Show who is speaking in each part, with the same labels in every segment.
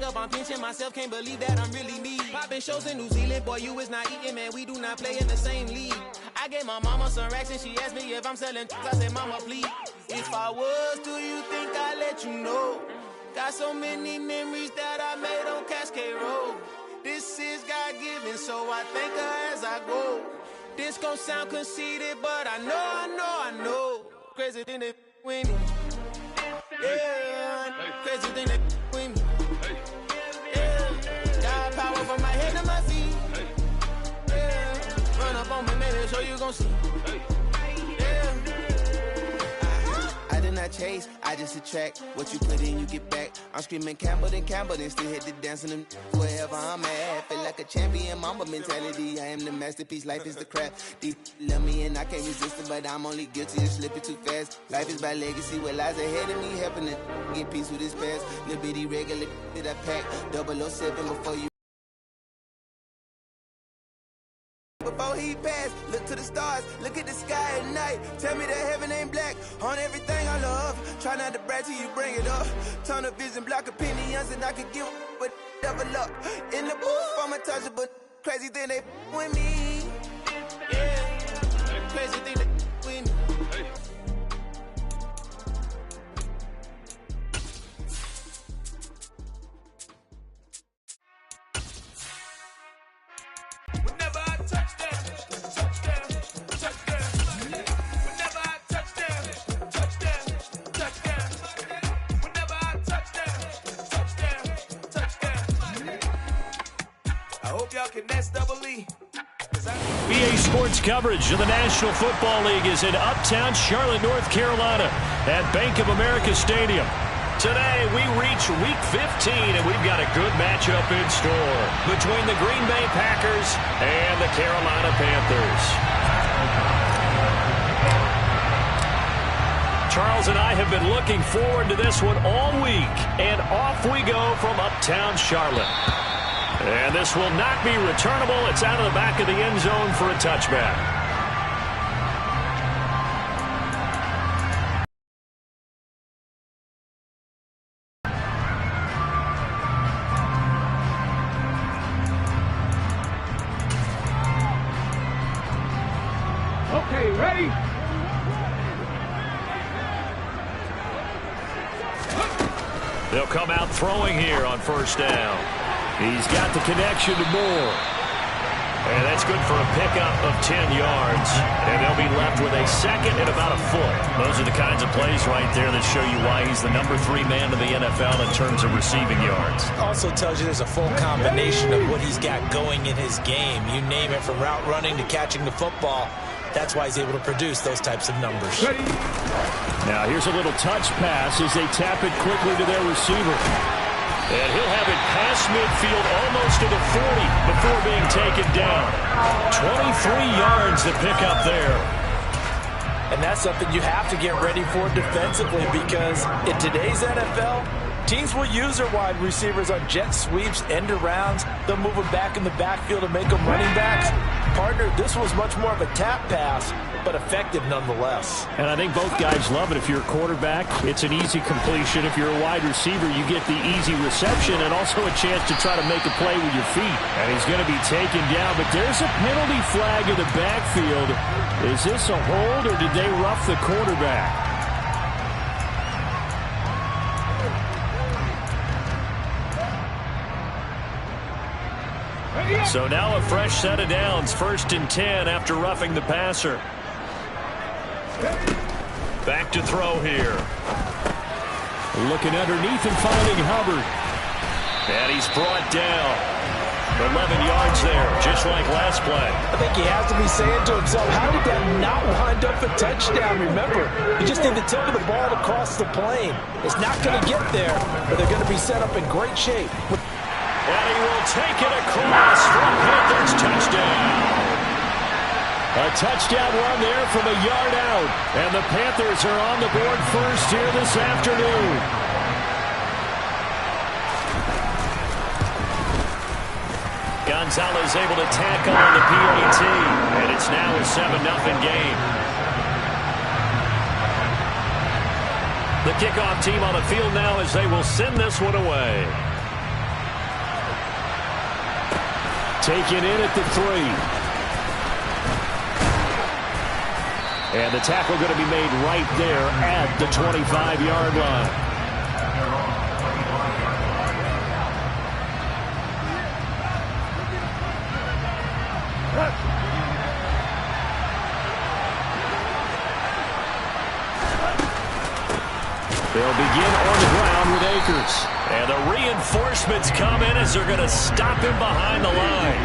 Speaker 1: up, I'm pinching myself, can't believe that I'm really me. Popping shows in New Zealand, boy, you is not eating, man, we do not play in the same league. I gave my mama some racks and she asked me if I'm selling. I said, mama, please. If I was, do you think I'd let you know? Got so many memories that I made on Cascade Road. This is God-given, so I thank her as I go. This gon' sound conceited, but I know. Crazy thing that with me. Yeah, crazy thing that with me. Yeah, got power from my head to my feet. Yeah, run up on me, man, so you gon' see. I did not chase, I just attract. What you put in, you get back. I'm screaming Campbell, then still hit the dance and them wherever I'm at. Feel like a champion, mamba mentality. I am the masterpiece, life is the crap. These love me and I can't resist it, but I'm only guilty of slipping too fast. Life is by legacy, what lies ahead of me, helping to get peace with this past. Little bitty regular that I pack, 007 before you. Before he passed, look to the stars, look at the sky at night. Tell me that heaven ain't black on everything I love. Try not to brag till you bring it up. Tunnel vision, block opinions, and I could give but never luck. In the booth, I'm untouchable. Crazy thing they with me. Yeah, crazy thing they with me.
Speaker 2: EA Sports coverage of the National Football League is in Uptown Charlotte, North Carolina at Bank of America Stadium. Today, we reach Week 15, and we've got a good matchup in store between the Green Bay Packers and the Carolina Panthers. Charles and I have been looking forward to this one all week, and off we go from Uptown Charlotte. And this will not be returnable. It's out of the back of the end zone for a touchback.
Speaker 3: Okay, ready?
Speaker 2: They'll come out throwing here on first down. He's got the connection to Moore. And that's good for a pickup of 10 yards. And they'll be left with a second and about a foot. Those are the kinds of plays right there that show you why he's the number 3 man in the NFL in terms of receiving yards.
Speaker 4: Also tells you there's a full combination of what he's got going in his game. You name it, from route running to catching the football. That's why he's able to produce those types of numbers.
Speaker 2: Now here's a little touch pass as they tap it quickly to their receiver. And he'll have it past midfield almost to the 40 before being taken down. 23 yards to pick up there.
Speaker 4: And that's something you have to get ready for defensively, because in today's NFL, teams will use their wide receivers on jet sweeps, end arounds. They'll move them back in the backfield and make them running backs. Partner, this was much more of a tap pass, but effective nonetheless.
Speaker 2: And I think both guys love it. If you're a quarterback, it's an easy completion. If you're a wide receiver, you get the easy reception and also a chance to try to make a play with your feet. And he's going to be taken down, but there's a penalty flag in the backfield. Is this a hold, or did they rough the quarterback? So now a fresh set of downs, 1st and 10 after roughing the passer. Back to throw here. Looking underneath and finding Hubbard. And he's brought down. 11 yards there, just like last play.
Speaker 4: I think he has to be saying to himself, how did that not wind up a touchdown? Remember, you just need the tip of the ball to cross the plane. It's not going to get there, but they're going to be set up in great shape.
Speaker 2: And he will take it across for a Panthers touchdown. A touchdown run there from a yard out. And the Panthers are on the board first here this afternoon. Gonzalez able to tackle on the PAT. And it's now a 7-0 game. The kickoff team on the field now as they will send this one away. taken in at the 3. And the tackle going to be made right there at the 25-yard line. They'll begin on the ground with Akers. And the reinforcements come in as they're going to stop him behind the line.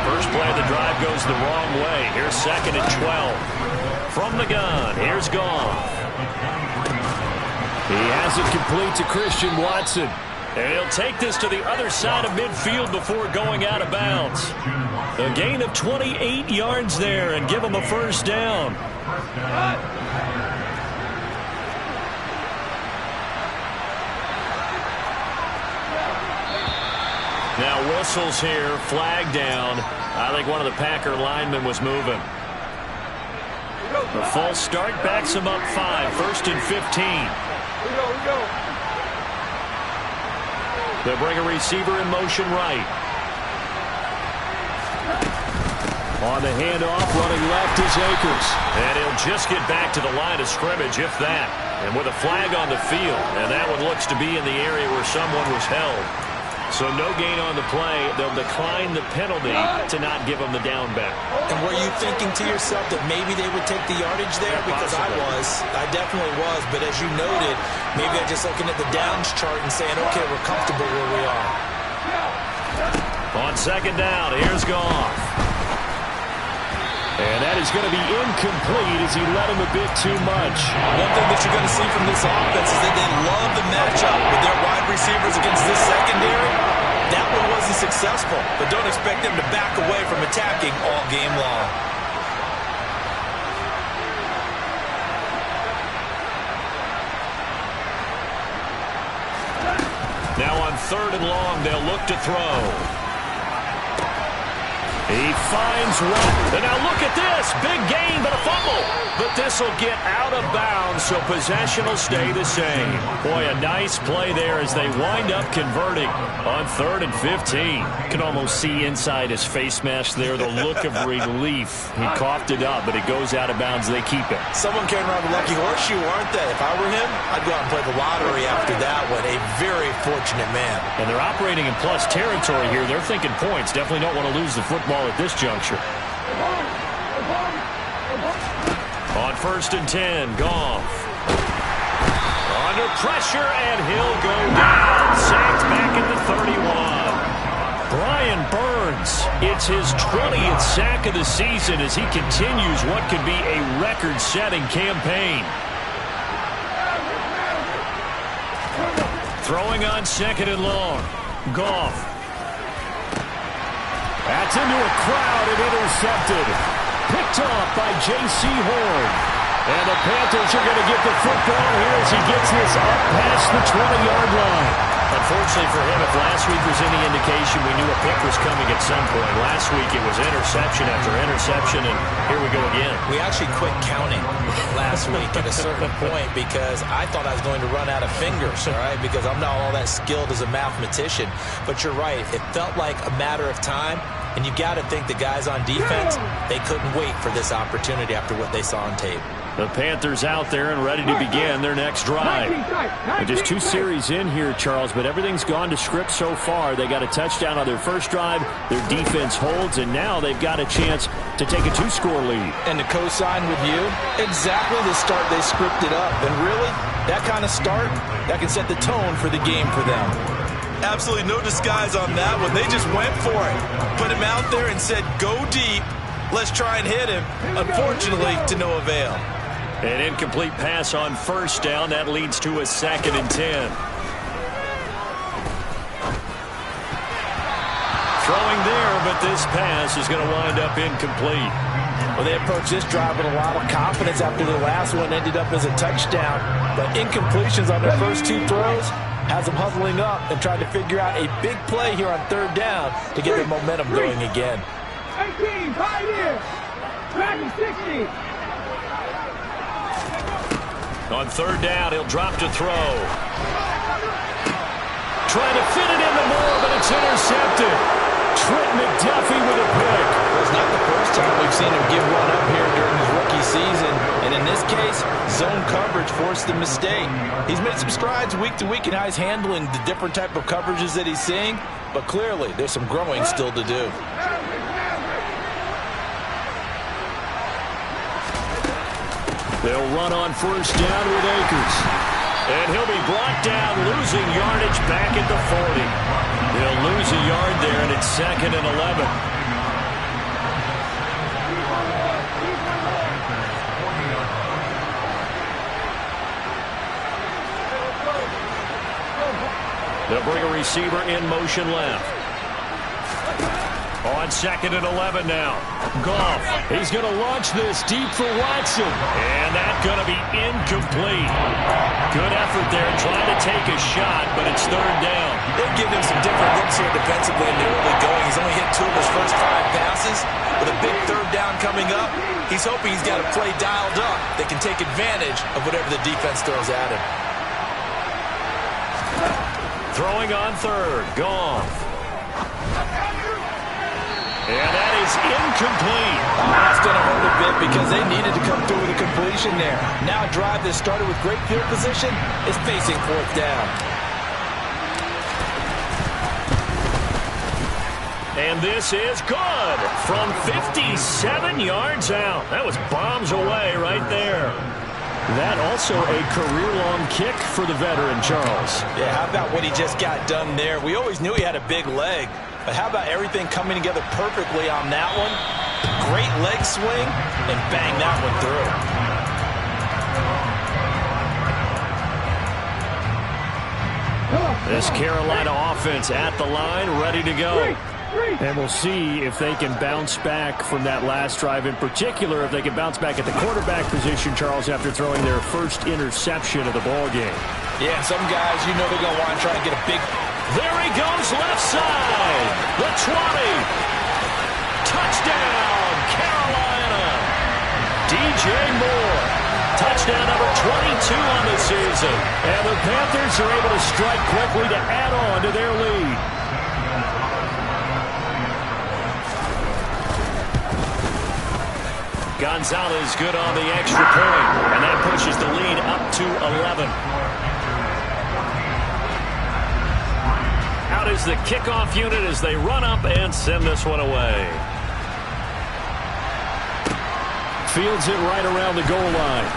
Speaker 2: First play of the drive goes the wrong way. Here's 2nd and 12. From the gun, here's Goff. He has it complete to Christian Watson. And he'll take this to the other side of midfield before going out of bounds. A gain of 28 yards there and give him a first down. Now whistles here, flag down. I think one of the Packer linemen was moving. The false start backs him up 5, 1st and 15. They'll bring a receiver in motion right. On the handoff, running left is Akers. And he'll just get back to the line of scrimmage, if that. And with a flag on the field, and that one looks to be in the area where someone was held. So no gain on the play. They'll decline the penalty to not give them the down back.
Speaker 4: And were you thinking to yourself that maybe they would take the yardage there? Because I definitely was. But as you noted, maybe they're just looking at the downs chart and saying, okay, we're comfortable where we are.
Speaker 2: On 2nd down, here's Goff. And that is going to be incomplete as he led him a bit too much.
Speaker 4: One thing that you're going to see from this offense is that they love the matchup with their wide receivers against this secondary. That one wasn't successful, but don't expect them to back away from attacking all game long.
Speaker 2: Now on 3rd and long, they'll look to throw. He finds one. And now look at this. Big gain, but a fumble. But this will get out of bounds, so possession will stay the same. Boy, a nice play there as they wind up converting on 3rd and 15. You can almost see inside his face mask there the look of relief. He coughed it up, but it goes out of bounds. They keep it.
Speaker 4: Someone came around with a lucky horseshoe, aren't they? If I were him, I'd go out and play the lottery after that one. A very fortunate man.
Speaker 2: And they're operating in plus territory here. They're thinking points. Definitely don't want to lose the football at this juncture. On 1st and 10, Goff. Under pressure, and he'll go down. Sacked back at the 31. Brian Burns, it's his 20th sack of the season as he continues what could be a record-setting campaign. Throwing on 2nd and long. Goff. That's into a crowd and intercepted. Picked off by J.C. Horn. And the Panthers are going to get the football here as he gets this up past the 20-yard line. Unfortunately for him, if last week was any indication, we knew a pick was coming at some point. Last week it was interception after interception, and here we go again.
Speaker 4: We actually quit counting last week at a certain point because I thought I was going to run out of fingers, all right, because I'm not all that skilled as a mathematician. But you're right. It felt like a matter of time, and you got to think the guys on defense, they couldn't wait for this opportunity after what they saw on tape.
Speaker 2: The Panthers out there and ready to begin their next drive. And just 2 series in here, Charles, but everything's gone to script so far. They got a touchdown on their first drive. Their defense holds, and now they've got a chance to take a 2-score lead.
Speaker 4: And to co-sign with you, exactly the start they scripted up. And really, that kind of start, that can set the tone for the game for them. Absolutely no disguise on that one. They just went for it. Put him out there and said, go deep. Let's try and hit him. Unfortunately, to no avail.
Speaker 2: An incomplete pass on 1st down. That leads to a 2nd and 10. Throwing there, but this pass is going to wind up incomplete.
Speaker 4: Well, they approached this drive with a lot of confidence after the last one ended up as a touchdown. But incompletions on their first 2 throws has them huddling up and trying to figure out a big play here on 3rd down to get their momentum going again.
Speaker 3: 18, right here. Back to 60.
Speaker 2: On 3rd down, he'll drop to throw. Trying to fit it into Moore, but it's intercepted. Trent McDuffie with a pick.
Speaker 4: Well, it's not the first time we've seen him give one up here during his rookie season. And in this case, zone coverage forced the mistake. He's made some strides week to week in how he's handling the different type of coverages that he's seeing. But clearly, there's some growing still to do.
Speaker 2: They'll run on first down with Akers. And he'll be brought down, losing yardage back at the 40. They'll lose a yard there, and it's 2nd and 11. They'll bring a receiver in motion left. On 2nd and 11 now. Goff. He's going to launch this deep for Watson. And that's going to be incomplete. Good effort there trying to take a shot, but it's 3rd down.
Speaker 4: They've given him some different looks here defensively in the early going. He's only hit 2 of his first 5 passes. With a big 3rd down coming up, he's hoping he's got a play dialed up that can take advantage of whatever the defense throws at him.
Speaker 2: Throwing on 3rd. Goff. And that is incomplete.
Speaker 4: That's going to hurt a bit because they needed to come through with a completion there. Now a drive that started with great field position is facing 4th down.
Speaker 2: And this is good from 57 yards out. That was bombs away right there. That also a career-long kick for the veteran, Charles.
Speaker 4: Yeah, how about what he just got done there? We always knew he had a big leg. But how about everything coming together perfectly on that one? Great leg swing, and bang that one
Speaker 2: through. This Carolina offense at the line, ready to go. And we'll see if they can bounce back from that last drive. In particular, if they can bounce back at the quarterback position, Charles, after throwing their first interception of the ball game.
Speaker 4: Yeah, some guys, you know they're going to want to try to get a big...
Speaker 2: There he goes, left side. The 20. Touchdown, Carolina. DJ Moore. Touchdown number 22 on the season. And the Panthers are able to strike quickly to add on to their lead. Gonzalez good on the extra point. And that pushes the lead up to 11. Out is the kickoff unit as they run up and send this one away. Fields it right around the goal line.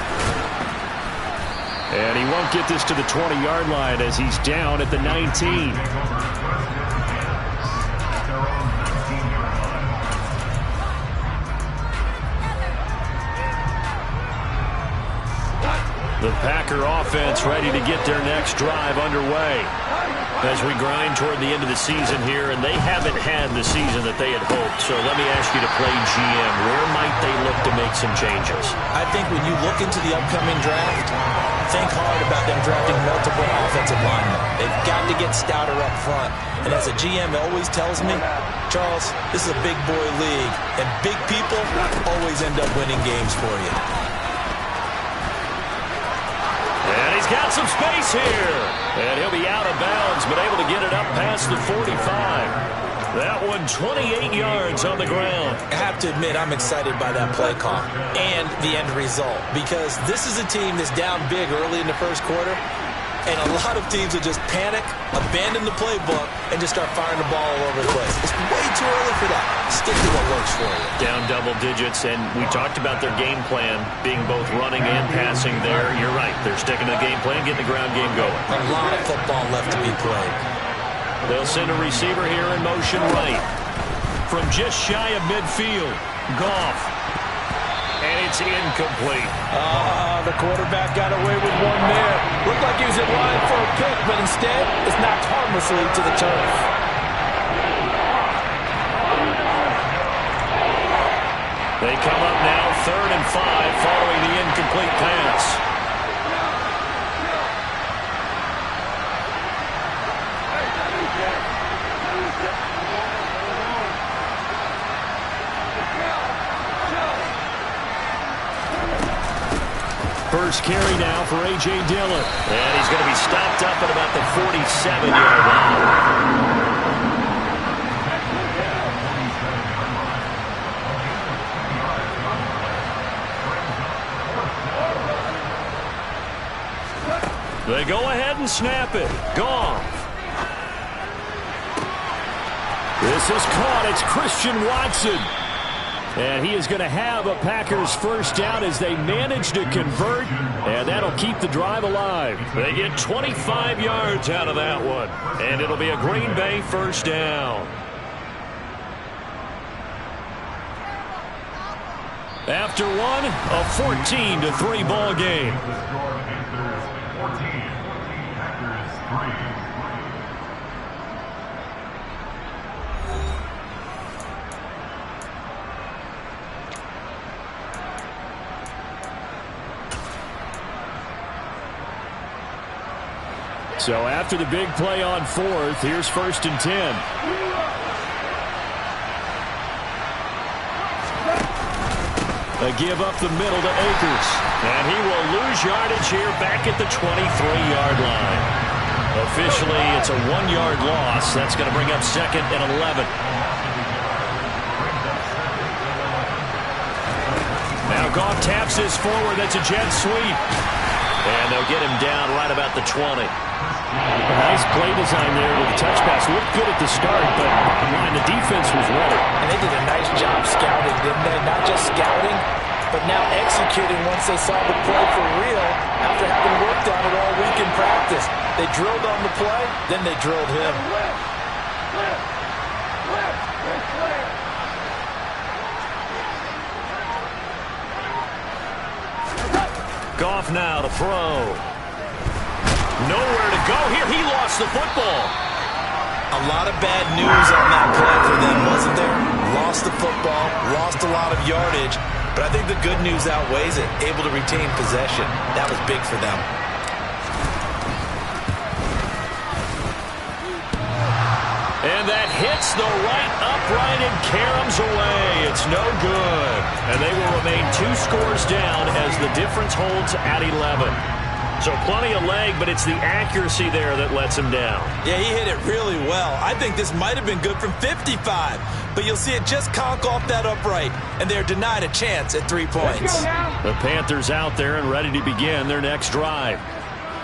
Speaker 2: And he won't get this to the 20-yard line as he's down at the 19. The Packer offense ready to get their next drive underway as we grind toward the end of the season here, and they haven't had the season that they had hoped. So let me ask you to play GM. Where might they look to make some changes?
Speaker 4: I think when you look into the upcoming draft, think hard about them drafting multiple offensive linemen. They've got to get stouter up front. And as a GM always tells me, Charles, this is a big boy league, and big people always end up winning games for you.
Speaker 2: And he's got some space here. And he'll be out of bounds, but able to get it up past the 45. That one 28 yards on the ground.
Speaker 4: I have to admit, I'm excited by that play call and the end result, because this is a team that's down big early in the first quarter, and a lot of teams will just panic, abandon the playbook, and just start firing the ball all over the place. It's way too early for that. Stick to what works for you.
Speaker 2: Down double digits, and we talked about their game plan being both running and passing there. You're right. They're sticking to the game plan, getting the ground game going.
Speaker 4: A lot of football left to be played.
Speaker 2: They'll send a receiver here in motion right. From just shy of midfield, Goff. And it's incomplete.
Speaker 4: The quarterback got away with one there. Looked like he was in line for a pick, but instead, it's knocked harmlessly to the turf.
Speaker 2: They come up now 3rd and 5 following the incomplete pass. First carry now for A.J. Dillon. And he's going to be stopped up at about the 47-yard line. They go ahead and snap it. Goff. This is caught. It's Christian Watson. And he is going to have a Packers first down as they manage to convert, and that'll keep the drive alive. They get 25 yards out of that one, and it'll be a Green Bay first down. After one, a 14-3 ball game. So after the big play on fourth, here's 1st and 10. A give up the middle to Akers. And he will lose yardage here back at the 23-yard line. Officially, it's a 1-yard loss. That's going to bring up 2nd and 11. Now Goff taps this forward. That's a jet sweep. And they'll get him down right about the 20. A nice play design there with the touch pass. Looked good at the start, but the defense was ready.
Speaker 4: And they did a nice job scouting, didn't they? Not just scouting, but now executing once they saw the play for real after having worked on it all week in practice. They drilled on the play, then they drilled him.
Speaker 2: Goff now to throw. Nowhere to go here. He lost the football.
Speaker 4: A lot of bad news on that play for them, wasn't there? Lost the football, lost a lot of yardage, but I think the good news outweighs it. Able to retain possession. That was big for them.
Speaker 2: And that hits the right upright and caroms away. It's no good. And they will remain 2 scores down as the difference holds at 11. So plenty of leg, but it's the accuracy there that lets him down.
Speaker 4: Yeah, he hit it really well. I think this might have been good from 55, but you'll see it just conk off that upright, and they're denied a chance at 3 points.
Speaker 2: The Panthers out there and ready to begin their next drive.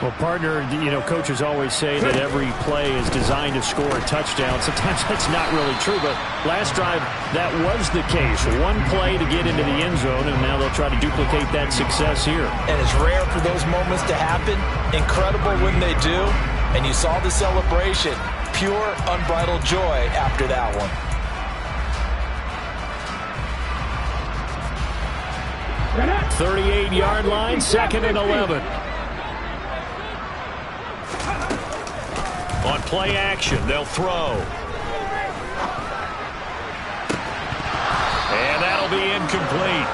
Speaker 2: Well, partner, coaches always say that every play is designed to score a touchdown. Sometimes that's not really true, but last drive, that was the case. One play to get into the end zone, and now they'll try to duplicate that success here.
Speaker 4: And it's rare for those moments to happen. Incredible when they do. And you saw the celebration. Pure, unbridled joy after that one.
Speaker 3: That
Speaker 2: 38-yard line, 2nd and 11. On play action, they'll throw. And that'll be incomplete.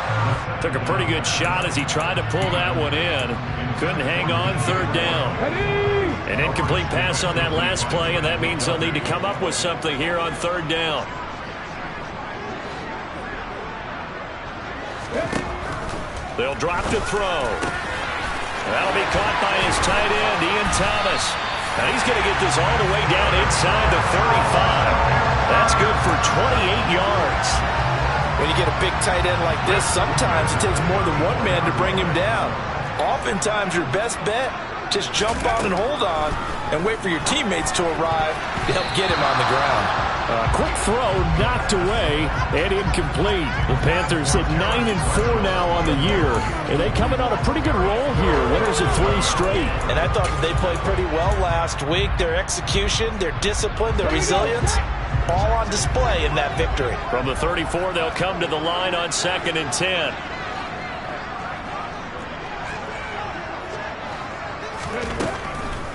Speaker 2: Took a pretty good shot as he tried to pull that one in. Couldn't hang on, 3rd down. An incomplete pass on that last play, and that means they'll need to come up with something here on 3rd down. They'll drop to throw. That'll be caught by his tight end, Ian Thomas. And he's going to get this all the way down inside the 35. That's good for 28 yards.
Speaker 4: When you get a big tight end like this, sometimes it takes more than one man to bring him down. Oftentimes, your best bet, just jump on and hold on and wait for your teammates to arrive to help get him on the ground.
Speaker 2: Quick throw, knocked away, and incomplete. The Panthers at 9-4 now on the year, and they coming on a pretty good roll here. Winners of 3 straight.
Speaker 4: And I thought that they played pretty well last week. Their execution, their discipline, their resilience, all on display in that victory.
Speaker 2: From the 34, they'll come to the line on 2nd and 10.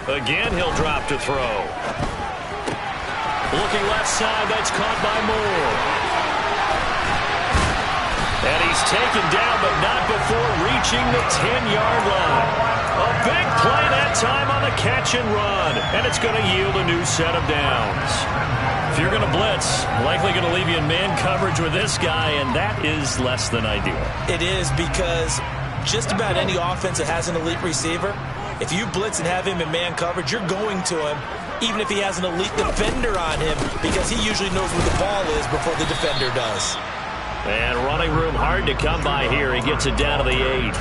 Speaker 2: Again, he'll drop to throw. Looking left side, that's caught by Moore. And he's taken down, but not before reaching the 10-yard line. A big play that time on the catch and run, and it's going to yield a new set of downs. If you're going to blitz, likely going to leave you in man coverage with this guy, and that is less than ideal.
Speaker 4: It is, because just about any offense that has an elite receiver, if you blitz and have him in man coverage, you're going to him, even if he has an elite defender on him, because he usually knows where the ball is before the defender does.
Speaker 2: And running room hard to come by here. He gets it down to the 8.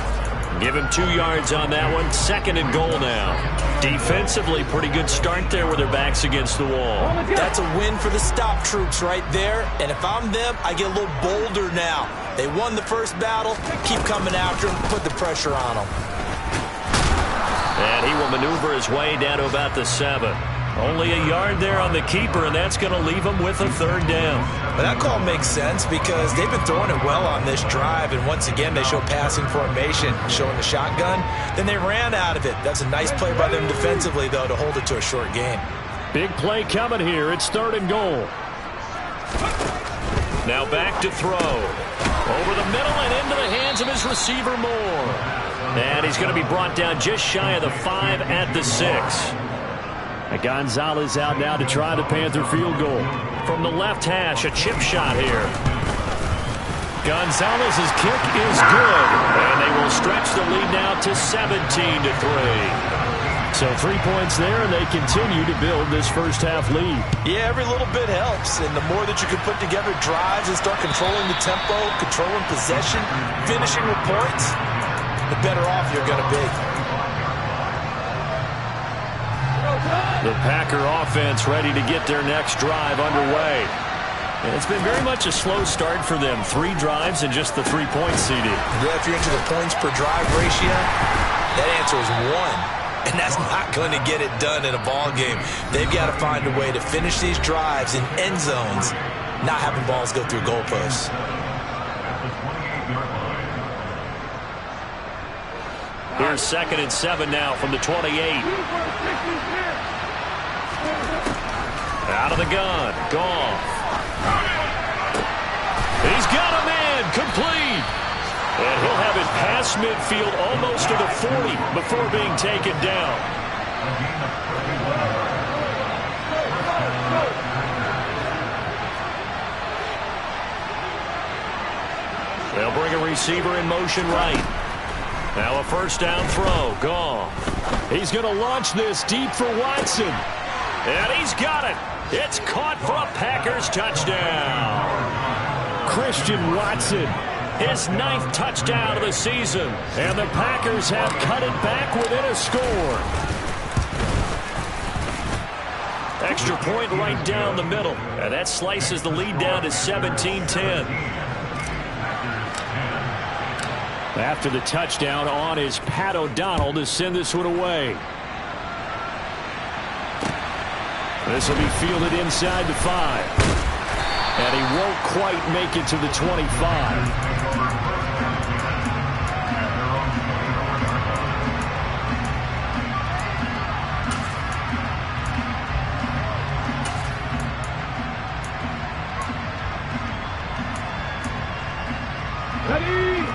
Speaker 2: Give him 2 yards on that one. 2nd and goal now. Defensively, pretty good start there with their backs against the wall.
Speaker 4: That's a win for the stop troops right there. And if I'm them, I get a little bolder now. They won the first battle. Keep coming after them. Put the pressure on them.
Speaker 2: And he will maneuver his way down to about the 7. Only a yard there on the keeper, and that's going to leave him with a 3rd down.
Speaker 4: But that call makes sense because they've been throwing it well on this drive, and once again they show passing formation, showing the shotgun. Then they ran out of it. That's a nice play by them defensively, though, to hold it to a short gain.
Speaker 2: Big play coming here. It's 3rd and goal. Now back to throw. Over the middle and into the hands of his receiver, Moore. And he's going to be brought down just shy of the 5 at the 6. Gonzalez out now to try the Panther field goal. From the left hash, a chip shot here. Gonzalez's kick is good. And they will stretch the lead now to 17-3. So 3 points there, and they continue to build this first half lead.
Speaker 4: Yeah, every little bit helps. And the more that you can put together drives and start controlling the tempo, controlling possession, finishing with points, the better off you're going to be.
Speaker 2: The Packer offense ready to get their next drive underway. And it's been very much a slow start for them. 3 drives and just the 3-point CD.
Speaker 4: Yeah, if you're into the points per drive ratio, that answer is 1. And that's not going to get it done in a ball game. They've got to find a way to finish these drives in end zones, not having balls go through goalposts.
Speaker 2: Here's 2nd and 7 now from the 28. Out of the gun. Goff. He's got a man. Complete. And he'll have it past midfield almost to the 40 before being taken down. They'll bring a receiver in motion right. Now a 1st down throw. Goff. He's going to launch this deep for Watson. And he's got it. It's caught for a Packers touchdown. Christian Watson, his 9th touchdown of the season. And the Packers have cut it back within a score. Extra point right down the middle. And that slices the lead down to 17-10. After the touchdown, on is Pat O'Donnell to send this one away. This will be fielded inside the 5. And he won't quite make it to the 25.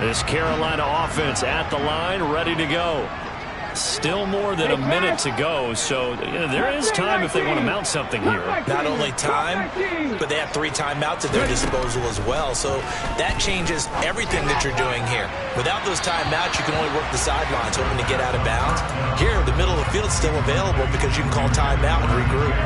Speaker 2: This Carolina offense at the line, ready to go. Still more than a minute to go, so there is time if they want to mount something here.
Speaker 4: Not only time, but they have 3 timeouts at their disposal as well, so that changes everything that you're doing here. Without those timeouts, you can only work the sidelines, hoping to get out of bounds. Here, the middle of the field's still available because you can call timeout and regroup.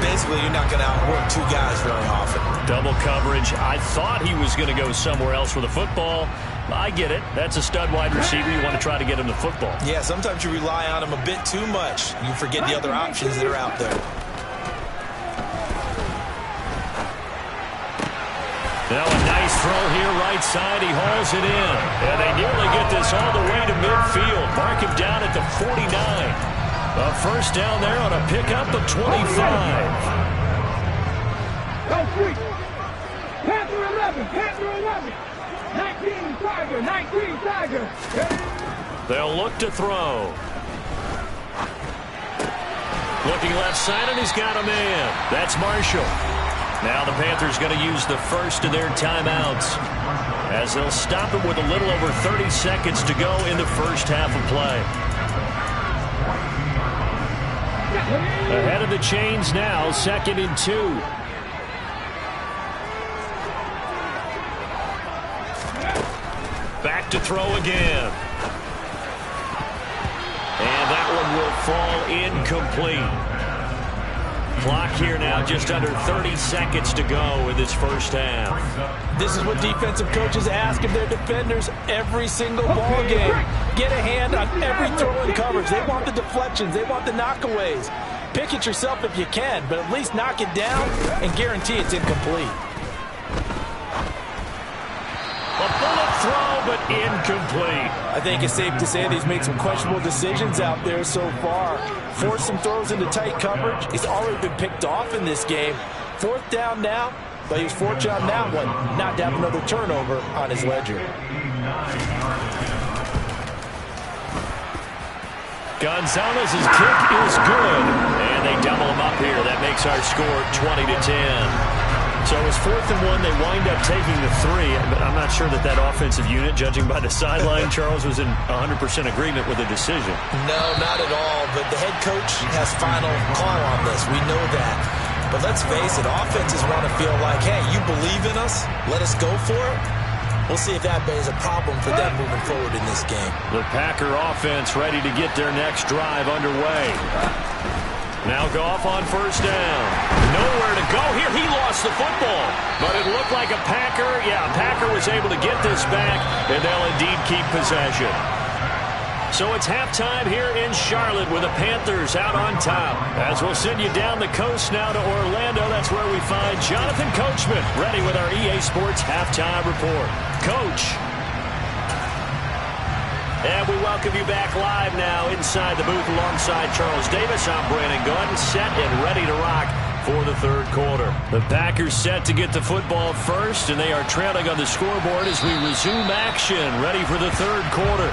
Speaker 4: Basically, you're not going to outwork 2 guys very often.
Speaker 2: Double coverage. I thought he was going to go somewhere else with the football. I get it. That's a stud wide receiver. You want to try to get him the football.
Speaker 4: Yeah, sometimes you rely on him a bit too much. You forget the other options that are out there.
Speaker 2: Now a nice throw here right side. He hauls it in. And they nearly get this all the way to midfield. Mark him down at the 49. A 1st down there on a pickup of 25.
Speaker 3: Go quick. Panther 11. Panther 11. 19 Tiger. 19 Tiger.
Speaker 2: They'll look to throw. Looking left side, and he's got a man. That's Marshall. Now the Panthers going to use the first of their timeouts, as they'll stop him with a little over 30 seconds to go in the first half of play. Ahead of the chains now, 2nd and 2. Back to throw again. And that one will fall incomplete. Clock here now, just under 30 seconds to go in this first half.
Speaker 4: This is what defensive coaches ask of their defenders every single ball game. Get a hand on every throw in coverage. They want the deflections. They want the knockaways. Pick it yourself if you can, but at least knock it down and guarantee it's incomplete.
Speaker 2: A bullet throw, but incomplete.
Speaker 4: I think it's safe to say that he's made some questionable decisions out there so far. Forced some throws into tight coverage. He's already been picked off in this game. 4th down now, but he was fortunate on that one not to have another turnover on his ledger.
Speaker 2: Gonzalez's kick is good, and they double him up here. That makes our score 20-10. So it was 4th and 1. They wind up taking the 3. But I'm not sure that offensive unit, judging by the sideline, Charles, was in 100% agreement with the decision.
Speaker 4: No, not at all. But the head coach has final call on this. We know that. But let's face it, offenses want to feel like, hey, you believe in us? Let us go for it. We'll see if that is a problem for them moving forward in this game.
Speaker 2: The Packer offense ready to get their next drive underway. Now Goff on 1st down. Nowhere to go here. He lost the football. But it looked like a Packer. Yeah, Packer was able to get this back, and they'll indeed keep possession. So it's halftime here in Charlotte with the Panthers out on top. As we'll send you down the coast now to Orlando, that's where we find Jonathan Coachman ready with our EA Sports Halftime Report. Coach. And we welcome you back live now inside the booth alongside Charles Davis. I'm Brandon Gaudin, set and ready to rock for the 3rd quarter. The Packers set to get the football first, and they are trailing on the scoreboard as we resume action, ready for the 3rd quarter.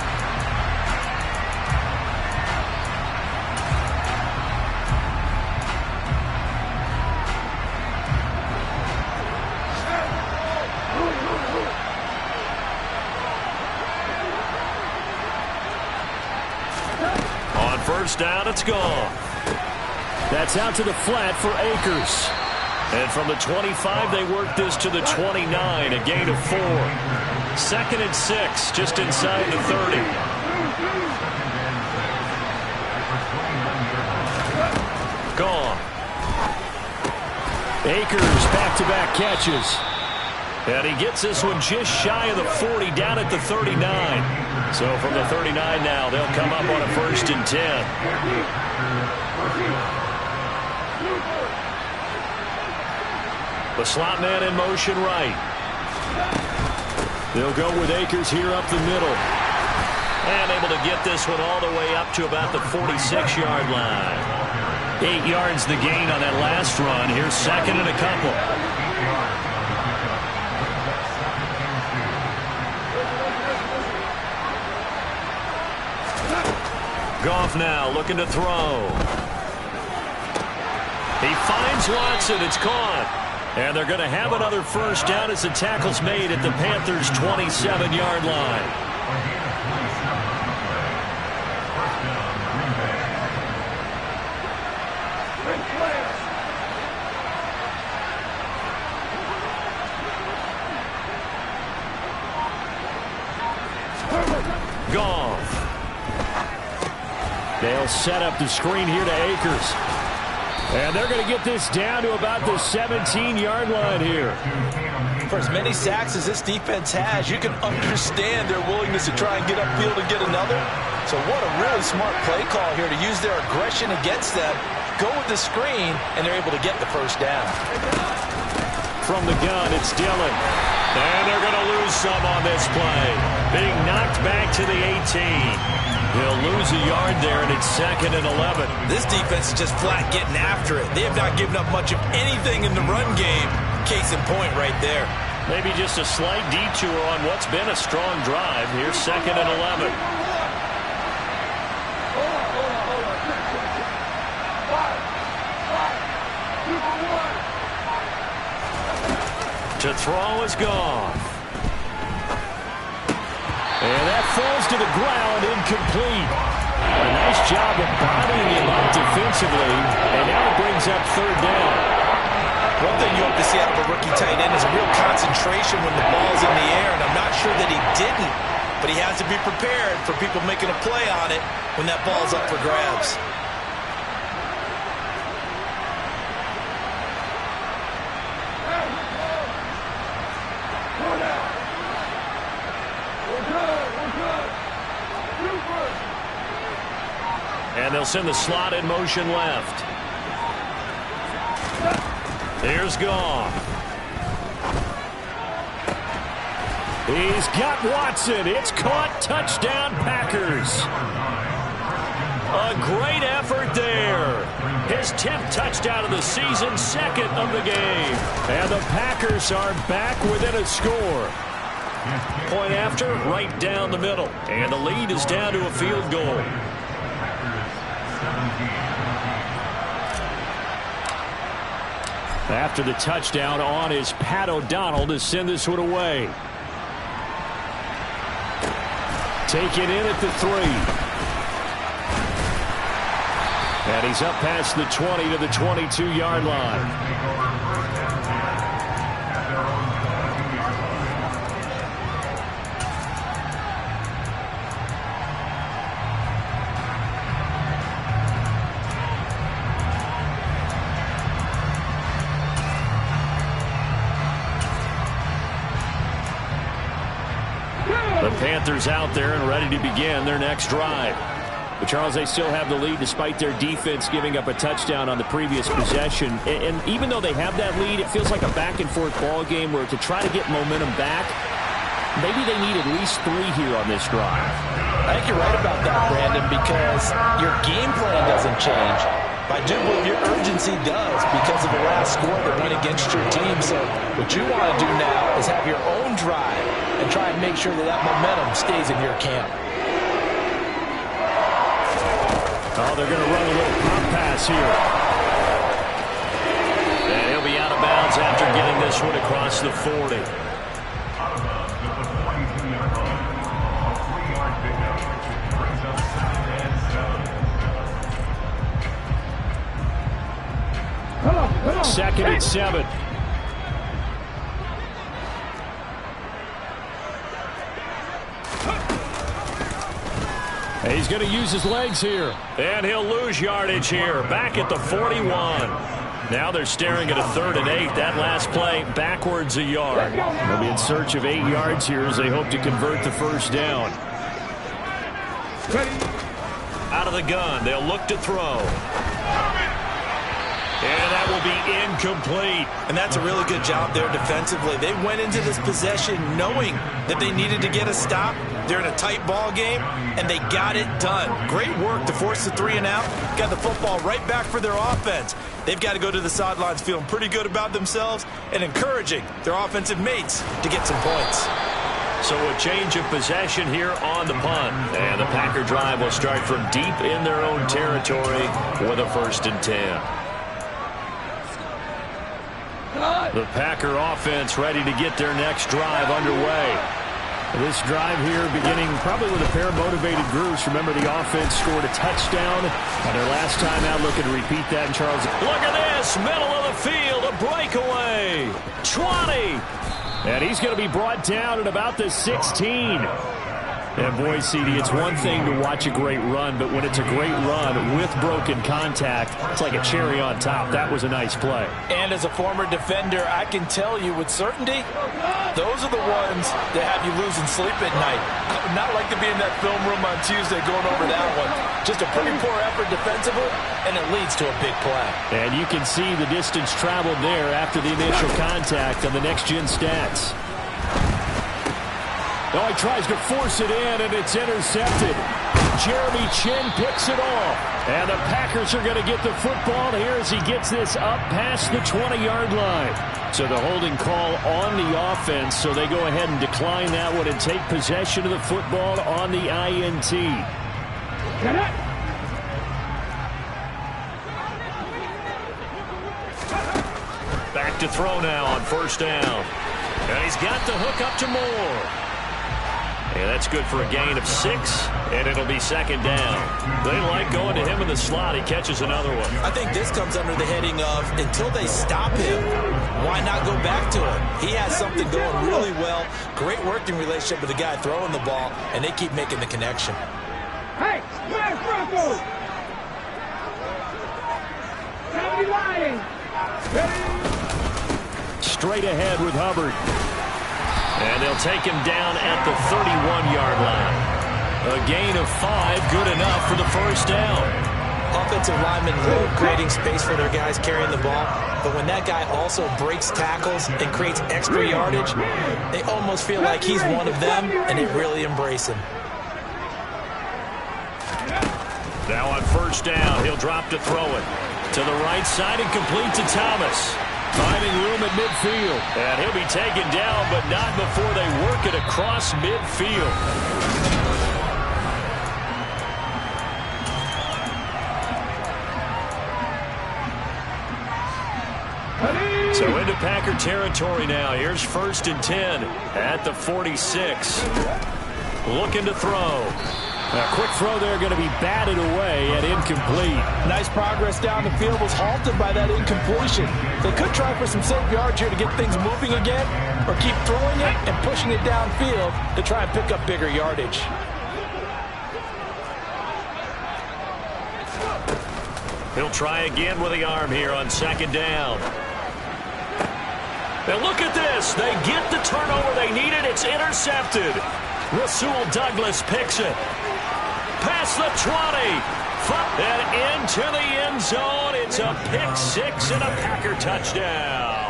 Speaker 2: First down, it's gone. That's out to the flat for Akers. And from the 25, they work this to the 29, a gain of 4. 2nd and 6, just inside the 30. Gone. Akers back-to-back catches. And he gets this one just shy of the 40, down at the 39. So from the 39 now, they'll come up on a 1st and 10. The slot man in motion right. They'll go with Akers here up the middle. And able to get this one all the way up to about the 46-yard line. 8 yards the gain on that last run. Here's 2nd and a couple. Goff now looking to throw. He finds Watson. It's caught. And they're going to have another 1st down as the tackle's made at the Panthers' 27-yard line. Goff. They'll set up the screen here to Akers. And they're going to get this down to about the 17-yard line here.
Speaker 4: For as many sacks as this defense has, you can understand their willingness to try and get upfield and get another. So what a really smart play call here to use their aggression against them, go with the screen, and they're able to get the 1st down.
Speaker 2: From the gun, it's Dillon. And they're going to lose some on this play. Being knocked back to the 18. He'll lose a yard there, and it's 2nd and 11.
Speaker 4: This defense is just flat getting after it. They have not given up much of anything in the run game. Case in point right there.
Speaker 2: Maybe just a slight detour on what's been a strong drive. Here's 2nd and 11. To throw is Goff. And that falls to the ground, incomplete. A nice job of bodying him up defensively, and now it brings up 3rd down.
Speaker 4: One thing you hope to see out of a rookie tight end is a real concentration when the ball's in the air, and I'm not sure that he didn't, but he has to be prepared for people making a play on it when that ball's up for grabs.
Speaker 2: And they'll send the slot in motion left. Here's Goff. He's got Watson. It's caught. Touchdown, Packers. A great effort there. His 10th touchdown of the season, 2nd of the game. And the Packers are back within a score. Point after, right down the middle. And the lead is down to a field goal. After the touchdown, on is Pat O'Donnell to send this one away. Take it in at the 3. And he's up past the 20 to the 22-yard line. The Panthers out there and ready to begin their next drive. But Charles, they still have the lead despite their defense giving up a touchdown on the previous possession. And even though they have that lead, it feels like a back-and-forth ball game where to try to get momentum back, maybe they need at least 3 here on this drive.
Speaker 4: I think you're right about that, Brandon, because your game plan doesn't change. But I do believe your urgency does because of the last score that went against your team. So what you want to do now is have your own drive and try and make sure that that momentum stays in your camp.
Speaker 2: Oh, they're going to run a little pop pass here. And he'll be out of bounds after getting this one across the 40. Second and 7. He's going to use his legs here. And he'll lose yardage here. Back at the 41. Now they're staring at a 3rd and 8. That last play backwards a yard. They'll be in search of 8 yards here as they hope to convert the first down. Out of the gun. They'll look to throw. And that will be incomplete.
Speaker 4: And that's a really good job there defensively. They went into this possession knowing that they needed to get a stop. They're in a tight ball game, and they got it done. Great work to force the 3 and out. Got the football right back for their offense. They've got to go to the sidelines feeling pretty good about themselves and encouraging their offensive mates to get some points.
Speaker 2: So a change of possession here on the punt. And the Packer drive will start from deep in their own territory with a 1st and 10. The Packer offense ready to get their next drive underway. This drive here beginning probably with a pair of motivated groups. Remember, the offense scored a touchdown on their last time out. Looking to repeat that in Charles. Look at this, middle of the field, a breakaway. 20. And he's going to be brought down at about the 16. And boy, CD, it's one thing to watch a great run, but when it's a great run with broken contact, it's like a cherry on top. That was a nice play.
Speaker 4: And as a former defender, I can tell you with certainty, those are the ones that have you losing sleep at night. I would not like to be in that film room on Tuesday going over that one. Just a pretty poor effort defensively, and it leads to a big play.
Speaker 2: And you can see the distance traveled there after the initial contact on the next-gen stats. Oh, he tries to force it in, and it's intercepted. Jeremy Chinn picks it off. And the Packers are going to get the football here as he gets this up past the 20-yard line. So the holding call on the offense, so they go ahead and decline that one and take possession of the football on the INT. Back to throw now on 1st down. And he's got the hook up to Moore. And that's good for a gain of 6, and it'll be 2nd down. They like going to him in the slot. He catches another one.
Speaker 4: I think this comes under the heading of until they stop him, why not go back to him? He has something going really well. Great working relationship with the guy throwing the ball, and they keep making the connection.
Speaker 3: Hey, where's Bronco? Somebody lying.
Speaker 2: Straight ahead with Hubbard. And they'll take him down at the 31-yard line. A gain of 5, good enough for the first down.
Speaker 4: offensive linemen love creating space for their guys carrying the ball, but when that guy also breaks tackles and creates extra yardage, they almost feel like he's one of them, and they really embrace him.
Speaker 2: Now on first down, he'll drop to throw it. To the right side and complete to Thomas. Finding room at midfield. And he'll be taken down, but not before they work it across midfield. So into Packer territory now. Here's 1st and 10 at the 46. Looking to throw. A quick throw there, going to be batted away and incomplete.
Speaker 4: Nice progress down the field, was halted by that incompletion. They could try for some safe yards here to get things moving again, or keep throwing it and pushing it downfield to try and pick up bigger yardage.
Speaker 2: He'll try again with the arm here on 2nd down. And look at this. They get the turnover they needed. It's intercepted. Rasul Douglas picks it. Past the 20. And into the end zone. It's a pick-6 and a Packer touchdown.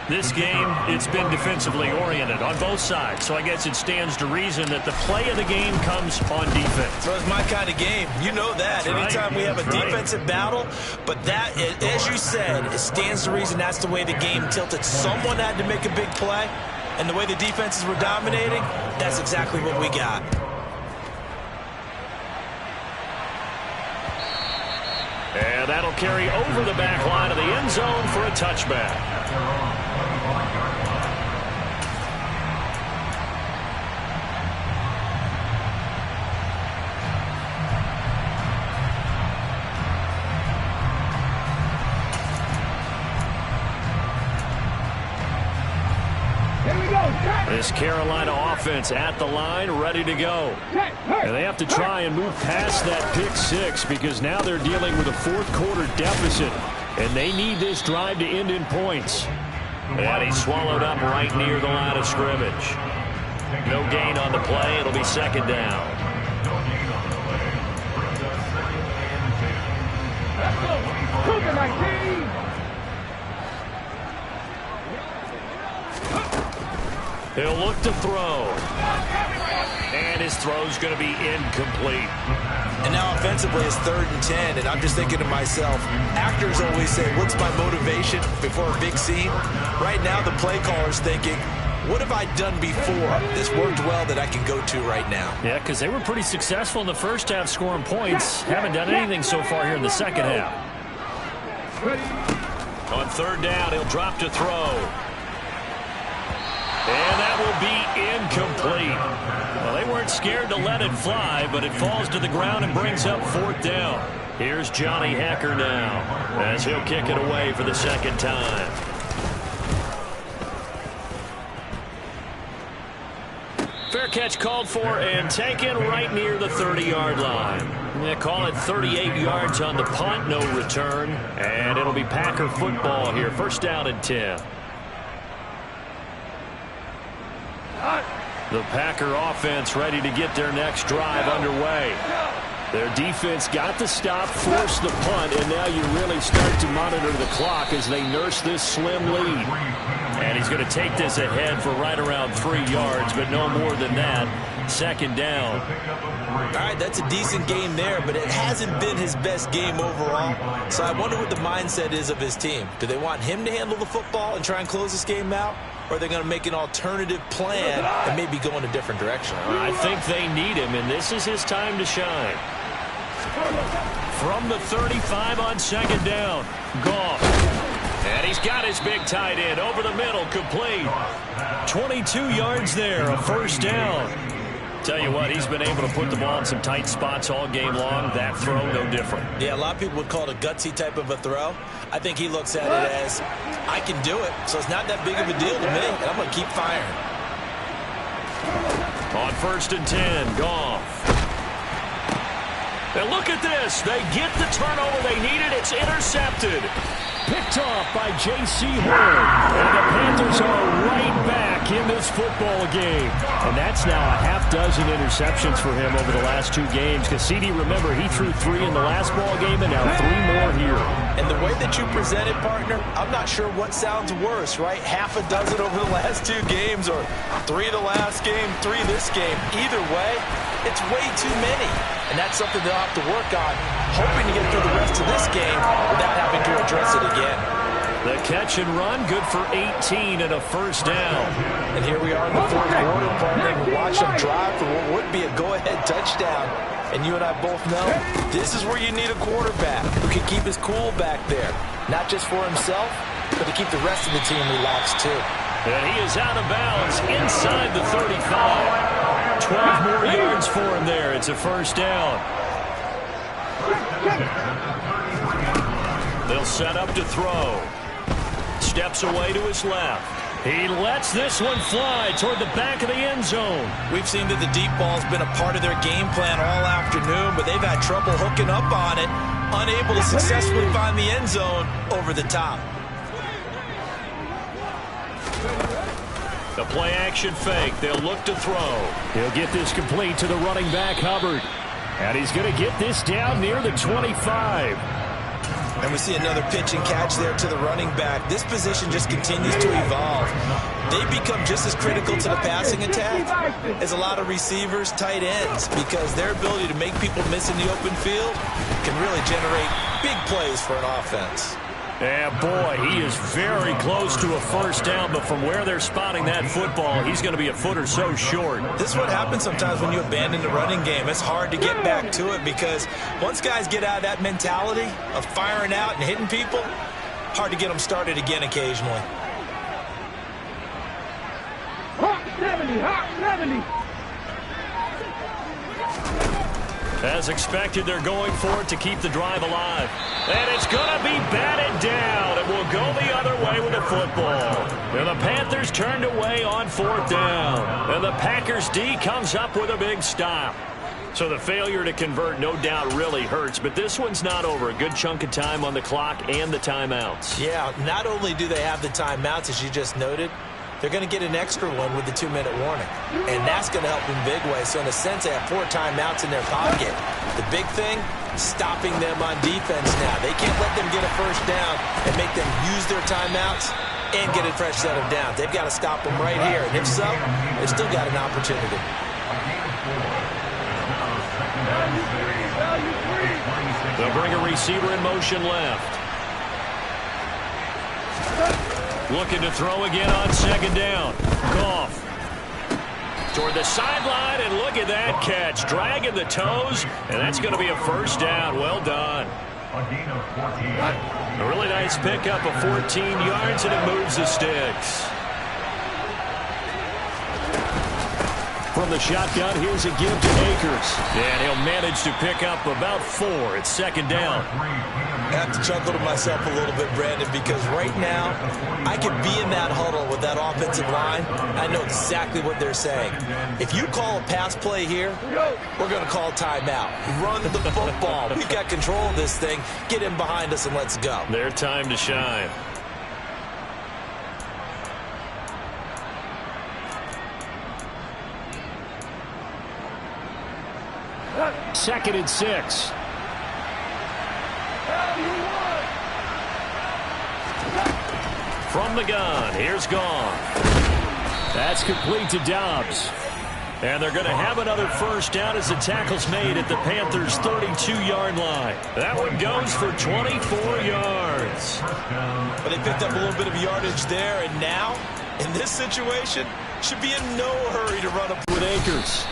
Speaker 2: This game, it's been defensively oriented on both sides, so I guess it stands to reason that the play of the game comes on defense.
Speaker 4: So it's my kind of game. You know that.
Speaker 2: That's
Speaker 4: anytime
Speaker 2: right.
Speaker 4: we have a defensive battle, but that, as you said, it stands to reason that's the way the game tilted. Someone had to make a big play, and the way the defenses were dominating, that's exactly what we got.
Speaker 2: And that'll carry over the back line of the end zone for a touchback. This Carolina offense at the line, ready to go. And they have to try and move past that pick-6 because now they're dealing with a 4th quarter deficit. And they need this drive to end in points. And he's swallowed up right near the line of scrimmage. No gain on the play. It'll be 2nd down. He'll look to throw. And his throw's going to be incomplete.
Speaker 4: And now offensively it's 3rd and 10, and I'm just thinking to myself, actors always say, what's my motivation before a big scene? Right now the play caller's thinking, what have I done before? This worked well that I can go to right now.
Speaker 2: Yeah, because they were pretty successful in the first half scoring points. Haven't done anything so far here in the second half. On 3rd down, he'll drop to throw. And that will be incomplete. Well, they weren't scared to let it fly, but it falls to the ground and brings up 4th down. Here's Johnny Hekker now as he'll kick it away for the 2nd time. Fair catch called for and taken right near the 30-yard line. They call it 38 yards on the punt, no return. And it'll be Packer football here. 1st down and 10. The Packer offense ready to get their next drive underway. Their defense got the stop, forced the punt, and now you really start to monitor the clock as they nurse this slim lead. And he's going to take this ahead for right around 3 yards, but no more than that. 2nd down.
Speaker 4: All right, that's a decent game there, but it hasn't been his best game overall. So I wonder what the mindset is of his team. Do they want him to handle the football and try and close this game out? Or are they going to make an alternative plan and maybe go in a different direction?
Speaker 2: I think they need him, and this is his time to shine. From the 35 on 2nd down, Goff. And he's got his big tight end over the middle, complete. 22 yards there, a 1st down. Tell you what, he's been able to put the ball in some tight spots all game long. That throw, no different.
Speaker 4: Yeah, a lot of people would call it a gutsy type of a throw. I think he looks at it as, I can do it, so it's not that big of a deal to me, and I'm going to keep firing.
Speaker 2: On 1st and 10, Goff. And look at this. They get the turnover they needed. It's intercepted. picked off by J.C. Horn. And the Panthers are right back in this football game. And that's now a half dozen interceptions for him over the last 2 games. Because CD, remember, he threw 3 in the last ball game and now 3 more here.
Speaker 4: And the way that you presented, partner, I'm not sure what sounds worse, right? Half a dozen over the last 2 games or 3 the last game, 3 this game. Either way, it's way too many. And that's something they'll have to work on, hoping to get through the rest of this game without having to address it again.
Speaker 2: The catch and run, good for 18 and a first down.
Speaker 4: And here we are in the 4th quarter, partner. We watch them drive for what would be a go-ahead touchdown. And you and I both know this is where you need a quarterback who can keep his cool back there. Not just for himself, but to keep the rest of the team relaxed too.
Speaker 2: And he is out of bounds inside the 35. 12 more yards for him there. It's a first down. They'll set up to throw. Steps away to his left. He lets this one fly toward the back of the end zone.
Speaker 4: We've seen that the deep ball's been a part of their game plan all afternoon, but they've had trouble hooking up on it, unable to successfully find the end zone over the top.
Speaker 2: The play-action fake. They'll look to throw. He'll get this complete to the running back, Hubbard. And he's going to get this down near the 25.
Speaker 4: And we see another pitch and catch there to the running back. This position just continues to evolve. They become just as critical to the passing attack as a lot of receivers, tight ends, because their ability to make people miss in the open field can really generate big plays for an offense.
Speaker 2: Yeah, boy, he is very close to a first down, but from where they're spotting that football, he's going to be a foot or so short.
Speaker 4: This is what happens sometimes when you abandon the running game. It's hard to get back to it because once guys get out of that mentality of firing out and hitting people, hard to get them started again occasionally.
Speaker 3: Hot 70, hot 70.
Speaker 2: As expected, they're going for it to keep the drive alive. And it's going to be batted down. It will go the other way with the football. And the Panthers turned away on 4th down. And the Packers D comes up with a big stop. So the failure to convert, no doubt, really hurts. But this one's not over. A good chunk of time on the clock and the timeouts.
Speaker 4: Yeah, not only do they have the timeouts, as you just noted, they're going to get an extra one with the 2-minute warning. And that's going to help in big ways. So in a sense, they have 4 timeouts in their pocket. The big thing, stopping them on defense now. They can't let them get a first down and make them use their timeouts and get a fresh set of downs. They've got to stop them right here. And if so, they've still got an opportunity.
Speaker 2: They'll bring a receiver in motion left. Looking to throw again on 2nd down. Goff toward the sideline, and look at that catch. Dragging the toes, and that's going to be a first down. Well done. A really nice pickup of 14 yards, and it moves the sticks. From the shotgun, here's a give to Akers. And he'll manage to pick up about 4. It's 2nd down.
Speaker 4: I have to chuckle to myself a little bit, Brandon, because right now I could be in that huddle with that offensive line. I know exactly what they're saying. If you call a pass play here, we're going to call timeout. Run the football. We've got control of this thing. Get in behind us and let's go.
Speaker 2: Their time to shine. Second and 6. From the gun, here's Goff. That's complete to Dobbs. And they're going to have another first down as the tackle's made at the Panthers' 32-yard line. That one goes for 24 yards.
Speaker 4: But they picked up a little bit of yardage there, and now, in this situation, should be in no hurry to run up
Speaker 2: with Akers.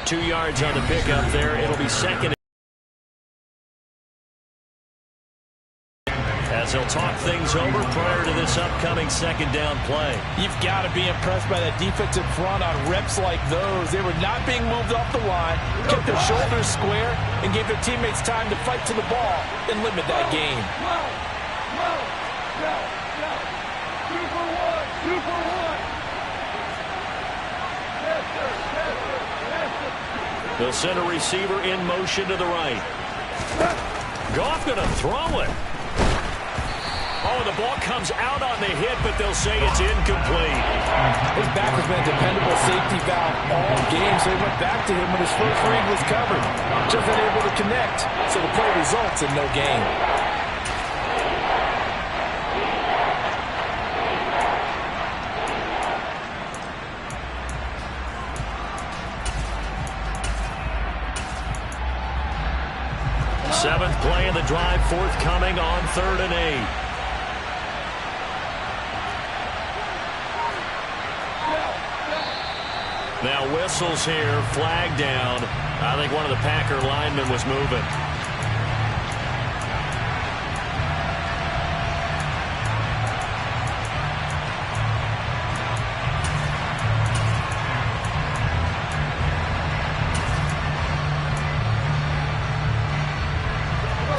Speaker 2: 2 yards on the pickup there. It'll be second. As they'll talk things over prior to this upcoming 2nd down play.
Speaker 4: You've got to be impressed by that defensive front on reps like those. They were not being moved off the line, kept their shoulders square, and gave their teammates time to fight to the ball and limit that game.
Speaker 3: 2 for 1. 2 for 1.
Speaker 2: They'll send a receiver in motion to the right. Goff going to throw it. the ball comes out on the hit, but they'll say it's incomplete.
Speaker 4: His back has been a dependable safety valve all game, so he went back to him when his first read was covered. Just unable to connect, so the play results in no gain.
Speaker 2: Seventh play of the drive forthcoming on 3rd and 8. Now whistles here, flag down. I think one of the Packer linemen was moving.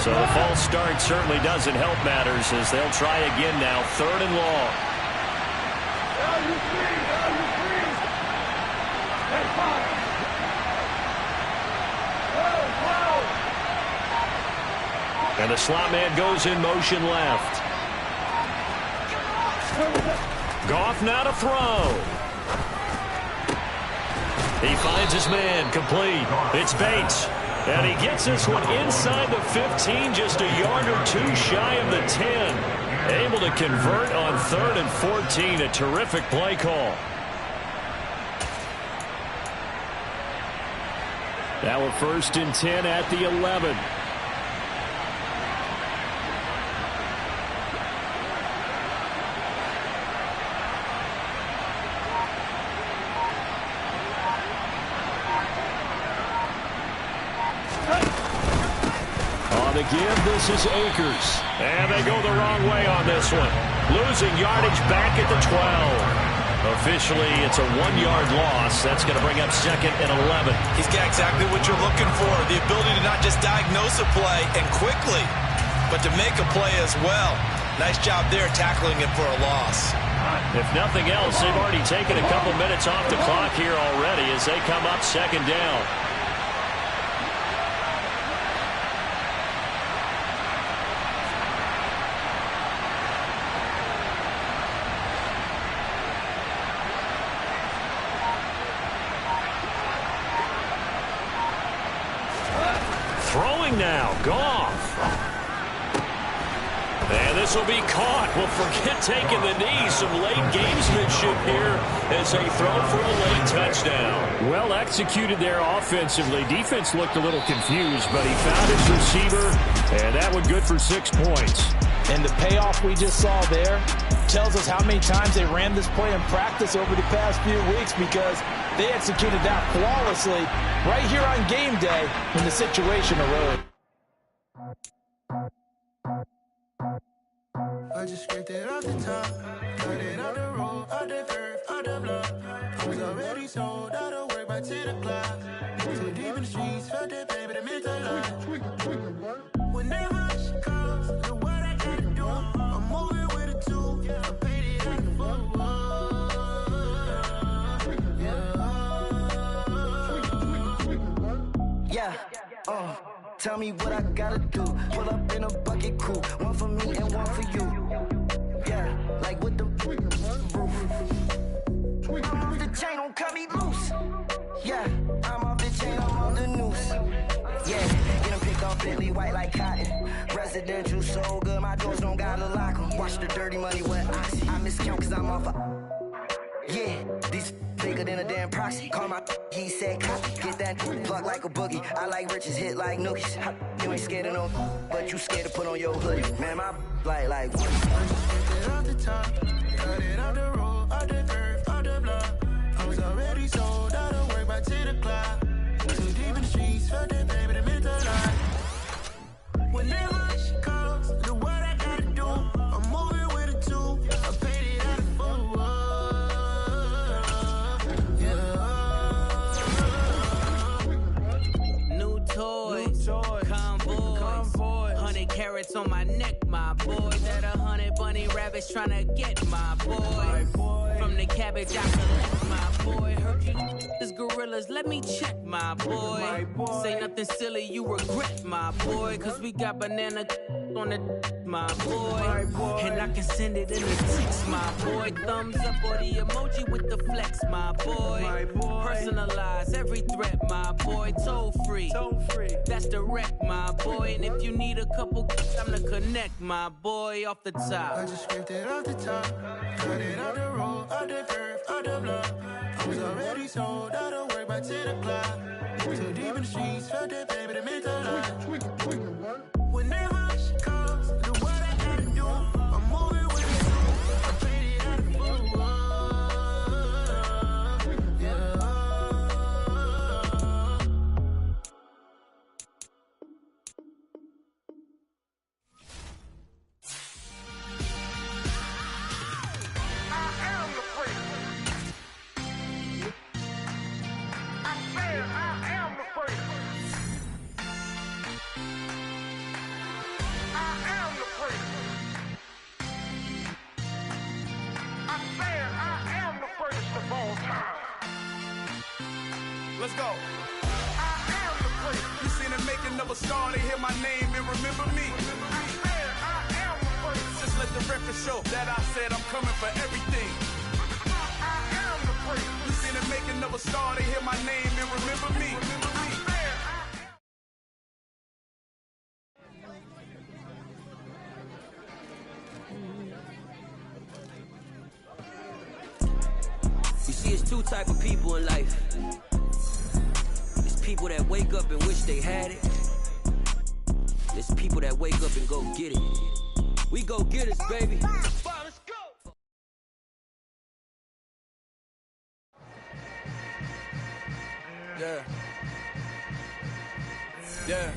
Speaker 2: So the false start certainly doesn't help matters as they'll try again now, 3rd and long. And the slot man goes in motion left. Goff now to throw. He finds his man, complete. It's Bates. And he gets this one inside the 15, just a yard or two shy of the 10. Able to convert on 3rd and 14, a terrific play call. Now we're 1st and 10 at the 11. Give, this is Akers. And they go the wrong way on this one. Losing yardage back at the 12. Officially, it's a 1-yard loss. That's going to bring up 2nd and 11.
Speaker 4: He's got exactly what you're looking for. The ability to not just diagnose a play and quickly, but to make a play as well. Nice job there tackling him for a loss.
Speaker 2: If nothing else, they've already taken a couple minutes off the clock here already as they come up 2nd down. Now, Goff. And this will be caught. Well, forget taking the knee. Some late gamesmanship here as they throw for a late touchdown. Well executed there offensively. Defense looked a little confused, but he found his receiver, and that one good for 6 points.
Speaker 4: And the payoff we just saw there tells us how many times they ran this play in practice over the past few weeks, because they executed that flawlessly right here on game day when the situation arose.
Speaker 1: I just scraped it off the top, cut it on the road, on the curve, on the block. I was already sold out of work by 10 o'clock. Too deep in the streets, felt that pain, but it meant a lot. Whenever she calls, look what I gotta do. I'm moving with a 2, I paid it out the phone. Yeah, tell me what I gotta do. Pull up in a bucket crew, one for me and one for you. Yeah, like with the roof. The chain don't cut me loose. Yeah, I'm off the chain, I'm on the noose. Yeah, get them picked off Bentley white like cotton. Residential so good, my doors don't gotta lock them. Watch the dirty money with oxy. I miscount cause I'm off yeah, these bigger than a damn proxy. Call my he said copy. Get that plug like a boogie. I like riches, hit like nookies. You ain't scared of no, but you scared to put on your hoodie. Man, my like what? Get off the top, cut it on the road, on the curve, on the block. I was already sold out of work by 10 o'clock. Too deep in the streets, felt that baby, the mental lie. Whenever she calls, look what I gotta do. I'm moving with a 2, I paid it out of phone.
Speaker 5: Convoy, 100 carats on my neck, my boy. That 100 bunny rabbits tryna get my boy. From the cabbage I collect, my boy. Heard you is gorillas, let me check, my boy. Say nothing silly, you regret, my boy. Cause we got banana on the my boy. And I can send it in a text, my boy. Thumbs up or the emoji with the flex, my boy. Personalize every threat, my boy. Toll free. That's the wreck, my boy. And if you need a couple, I'm to connect, my boy, off the top.
Speaker 1: I just scraped it off the top, cut it out the road, out the curve, out the block. I was already sold, out of work by 10 o'clock. Too deep in the streets, felt that baby, that meant a lot. Whenever she calls, do what I gotta do. I'm moving with it. I played it out of the blue. Yeah.
Speaker 6: Let's go. I am the prince. You seen the making of a star, they hear my name and remember me. I am the prince. Just let the record show that I said I'm coming for everything. I am the prince. You seen the making of a star, they hear my name and remember me.
Speaker 7: You see, it's two type of people in life. It's people that wake up and wish they had it. It's people that wake up and go get it. We go get it, baby.
Speaker 6: Yeah. Yeah.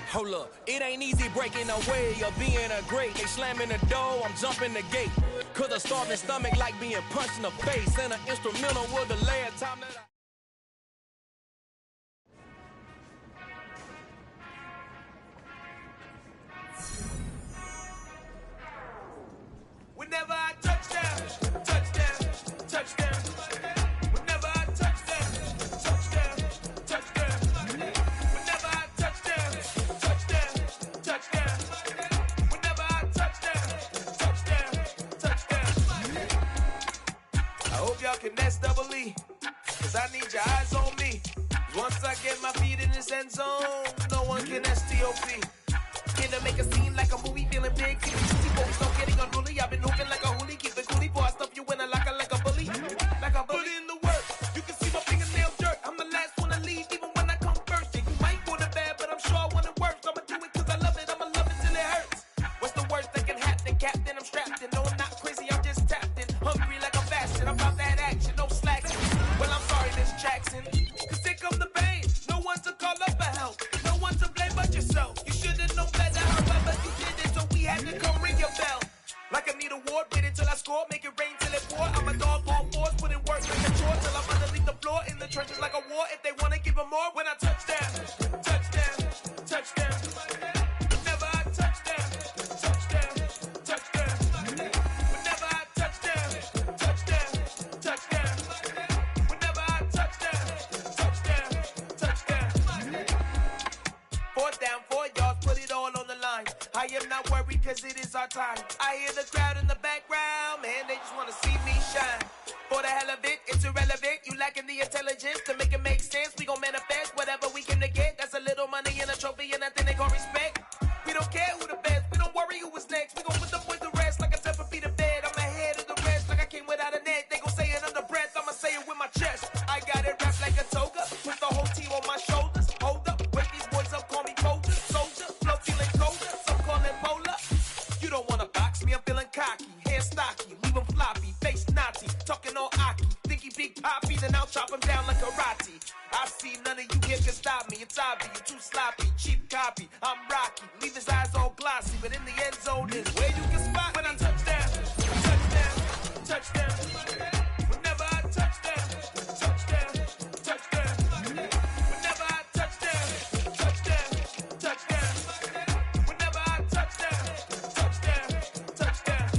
Speaker 8: Hold up, it ain't easy breaking away or being a great. They slamming the door, I'm jumping the gate. Cause a starving stomach like being punched in the face. And an instrumental will delay a time that I...
Speaker 6: Whenever I touch down, touchdown, touchdown. Whenever I touch down, touchdown, touchdown. Whenever I touch down, touchdown, touchdown. Whenever I touch down, touchdown, touchdown. I hope y'all can nest double E, cause I need your eyes on me. Once I get my feet in this end zone, no one can STOP. To make a scene like a movie, feeling big. Keep it boys, no getting unruly. I've been hooping like a hoolie, keep it coolie. Before I stuff you in a locker like a bully. Like a bully. Put in the work, you can see my fingernail dirt. I'm the last one to leave, even when I come first. Yeah, you might go to bed, but I'm sure I want it worse. I'ma do it cause I love it, I'ma love it till it hurts. What's the worst that can happen, Captain? I'm strapped in. No, I'm not crazy, I'm just tapped in. Hungry like I'm fasting, I'm about that action, no slacking. Well, I'm sorry, Miss Jackson, cause here come the pain. No one to call up for help, no one to blame but yourself. You should've known better. Had to come ring your bell. Like I need a award, wait until I score, make it rain till it pour. I'm a dog on force, put in work like a chore till I'm underneath the floor, in the trenches like a war. If they wanna give them more, when I touch down, touchdown, touchdown. Whenever I touch down, touchdown, touchdown. Whenever I touch down, touchdown, touchdown. Whenever I touch down, touchdown, touchdown. 4th down, 4 yards, put it all on the line. I am not worried cause it is our time. I hear the crowd in the background, man, they just wanna see me shine. For the hell of it, it's irrelevant. You lacking the intelligence to make it make sense. We gon' manifest whatever we came to get. That's a little money and a trophy and nothing they gon' respect. We don't care who the best, we don't worry who is next. We gon' put the boys to rest like a 10 feet of bed. I'm ahead of the rest like I came without a net. They gon' say it under breath, I'ma say it with my chest. I got it wrapped like a toga, put the whole team on my shoulders. Hold up, wake these boys up, call me Bolger. Soldier, flow feeling colder, some call it polar. You don't wanna box me, I'm feeling cocky. Hair stocky, leave him floppy, face naughty. Talking all aki, think he big poppy, then I'll chop him down like karate. I see none of you here can stop me. It's obvious, you too sloppy, cheap copy. I'm Rocky, leave his eyes all glossy, but in the end zone is where you can spot when I touch down, touchdown, touchdown. Whenever I touch down, touchdown, touchdown. Whenever I touch down, touchdown, touchdown. Whenever I touch down, touchdown, touchdown.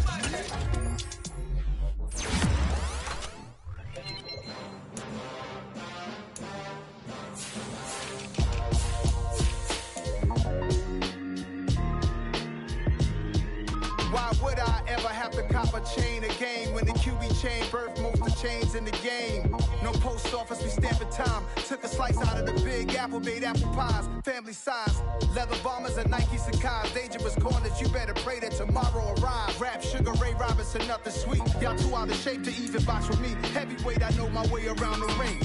Speaker 9: cop a chain of game. When the QB chain birth most of chains in the game. No post office, we stamping time. Took a slice out of the big apple, made apple pies. Family size, leather bombers and Nike Sacai's. Dangerous corners, you better pray that tomorrow arrives. Rap, Sugar Ray Robinson, nothing sweet. Y'all too out of shape to even box with me. Heavyweight, I know my way around the ring.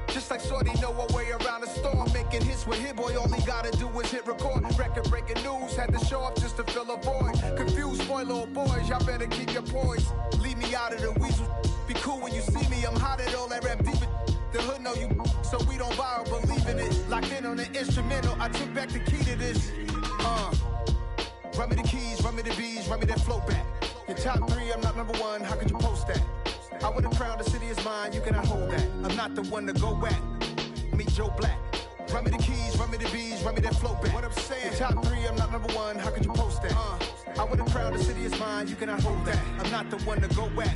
Speaker 9: Just like Shorty know a way around the storm. Making hits with Hit Boy, all he gotta do is hit record. Record breaking news, had to show up just to fill a void. Confused boy, little boys, y'all better keep your poise. Leave me out of the weasel. Be cool when you see me, I'm hot at all that rap deep. The hood know you, so we don't borrow, believe in it. Locked in on the instrumental, I took back the key to this. Run me the keys, run me the bees, run me that flow back. Your top 3, I'm not number 1, how could you post that? I would have crowned the city is mine, you cannot hold that. I'm not the one to go back. Meet Joe Black. Run me the keys, run me the bees, run me that flow back. What I'm saying, your top 3, I'm not number 1, how could you post that? I would have crowned the city is mine, you cannot hold that. I'm not the one to go back.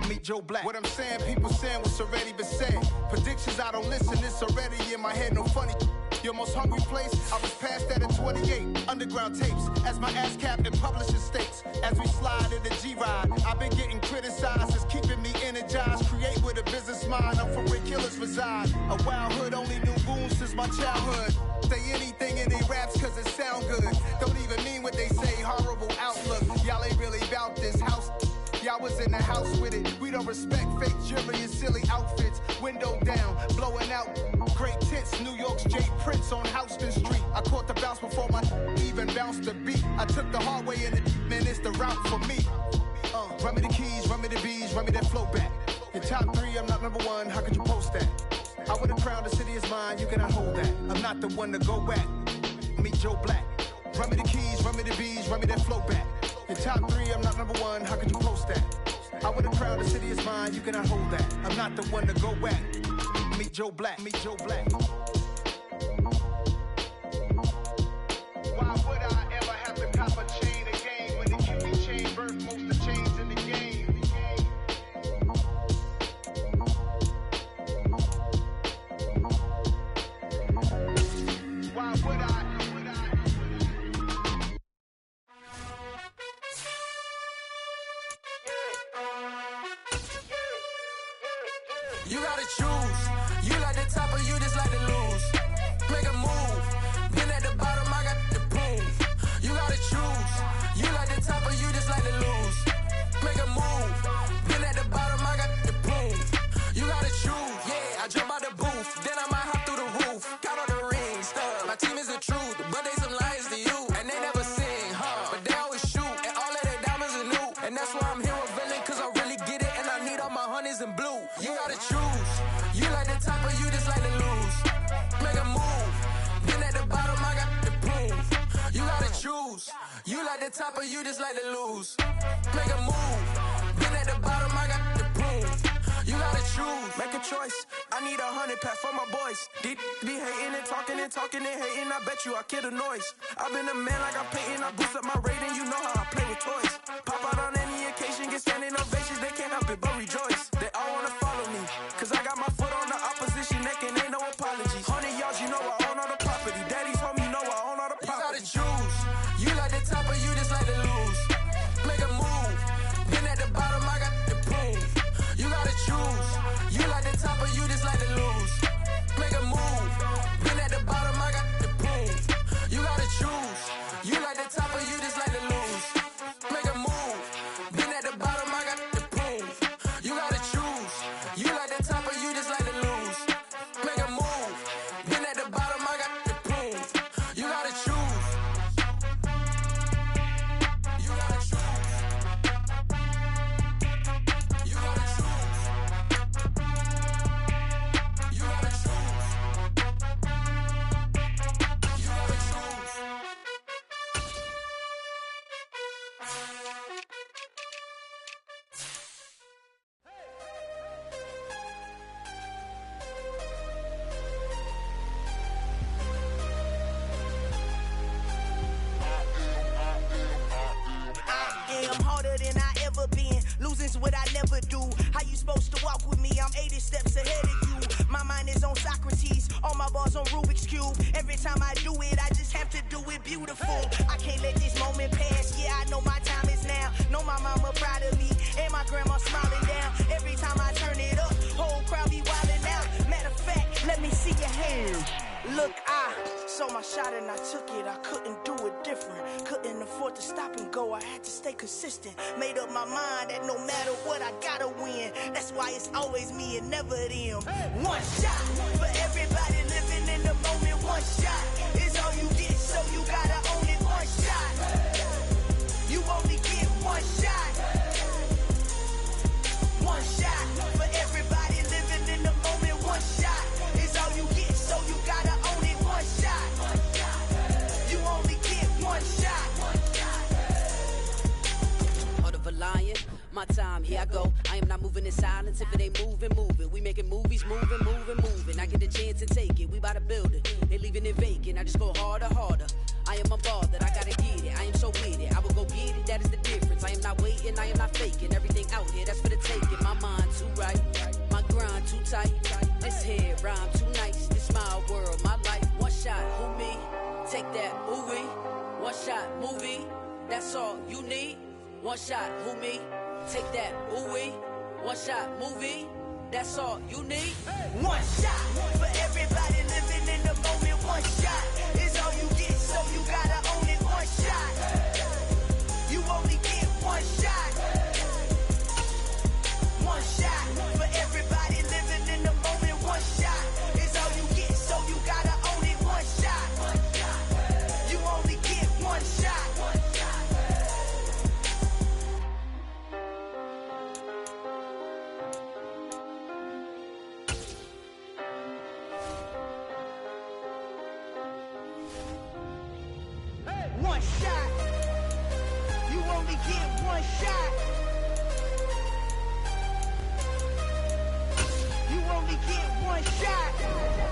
Speaker 9: Meet Joe Black. What I'm saying, people saying what's already been said. Predictions, I don't listen, it's already in my head, no funny. Your most hungry place, I was past that in 28. Underground tapes, as my ass cap in publishing states. As we slide in the G-Ride, I've been getting criticized, it's keeping me energized. Create with a business mind, I'm from where killers reside. A wild hood, only knew goons since my childhood. Say anything in they raps cause it sound good. Don't even mean what they say, horrible outlook. Y'all ain't really about this house. Y'all was in the house with it. We don't respect fake jewelry and silly outfits. Window down, blowing out great tits. New York's J. Prince on Houston Street. I caught the bounce before my even bounced the beat. I took the hard way in it, man, it's the route for me. Run me the keys, run me the bees, run me that flow back. Your top 3, I'm not number 1, how could you post that? I would have crowned the city is mine, you cannot hold that. I'm not the one to go back. Meet Joe Black. Run me the keys, run me the bees, run me that flow back. Your top 3, I'm not number 1, how could you post that? I would have crowned the city is mine, you cannot hold that. I'm not the one to go back. Meet Joe Black, meet Joe Black. Why would I ever have to cop a chain again when the QB chain birth most of chains in the game? Why would I?
Speaker 8: You gotta choose. You like the top or you just like to lose. Make a move. Been at the bottom, I got the proof. You gotta choose. You like the top or you just like to lose. Make a move. Been at the bottom, I got the proof. You gotta choose. Yeah, I jump out the booth. Then I might hop through the roof. Count on the rings, stuff. My team is the truth, but they some liars to you. And they never sing, but they always shoot. And all of their diamonds are new. And that's why I'm here with Villain, cause I really get it. And I need all my honeys in blue. You gotta choose. You like the top or you just like to lose. Make a move. Been at the bottom, I got the proof. You gotta choose. You like the top or you just like to lose. Make a move. Been at the bottom, I got the proof. You gotta choose. Make a choice. I need 100 pack for my boys. Be hating and talking and hating. I bet you I kill the noise. I've been a man like I'm painting. I boost up my rating. You know how I play with toys. Pop out on any occasion, get standing ovations. They can't help it but rejoice. They all wanna follow me, cause I got my foot on the opposition neck and ain't no apologies. 100 yards, you know I own all the property. Daddy's home, you know I own all the property. You gotta choose. You like the top or you just like to lose. Make a move. Been at the bottom, I got the proof. You gotta choose. You like the top or you just like to lose. Make a move. Been at the bottom, I got the proof. You gotta choose. You like the top or you just like to lose. Make a move. Been at the bottom, I got the proof. You gotta choose. You like the top or you just like to lose. Make a move. Been at the bottom, I got the proof. You gotta choose. You gotta choose. You gotta choose. You gotta choose. You gotta choose.
Speaker 10: I'm harder than I ever been. Losing's what I never do. How you supposed to walk with me? I'm 80 steps ahead of you. My mind is on Socrates. All my bars on Rubik's Cube. Every time I do it, I just have to do it beautiful. I can't let this moment pass. Yeah, I know my time is now. Know my mama proud of me. grandma smiling down. Every time I turn it up, whole crowd be wildin' out. Matter of fact, let me see your hands. Look, I saw my shot and I took it. I couldn't do it different. Couldn't afford to stop and go. I had to stay consistent. Made up my mind that no matter what, I gotta win. That's why it's always me and never them. One shot for everybody living in the moment. One shot is all you get, so you gotta own it. One shot. You only get one shot. One shot for everybody living in the moment. One shot is all you get, so you gotta own it. One shot. You only get one shot.
Speaker 7: Heart of a lion, my time, here I go. I am not moving in silence. If it ain't moving, move it. We making movies, moving. I get the chance to take it. We bout to build it. They leaving it vacant. I just go harder. I am a ball that I gotta get it. I am so with it. I will go get it. That is the difference. I am not waiting. I am not faking. Everything out here, that's for the taking. My mind too right. My grind too tight. This head rhyme too nice. This my world, my life. One shot, who me? Take that, ooh wee. One shot, movie. That's all you need. One shot, who me? Take that, ooh wee. One shot, movie. That's all you need.
Speaker 10: One shot for everybody living in the moment. One shot is all you get, so you gotta own it. One shot. You only get one shot. One shot for everybody living in the moment. One shot is all you get, so you gotta own it. One shot. You only get one shot. One shot. You only get one shot. You only get one shot.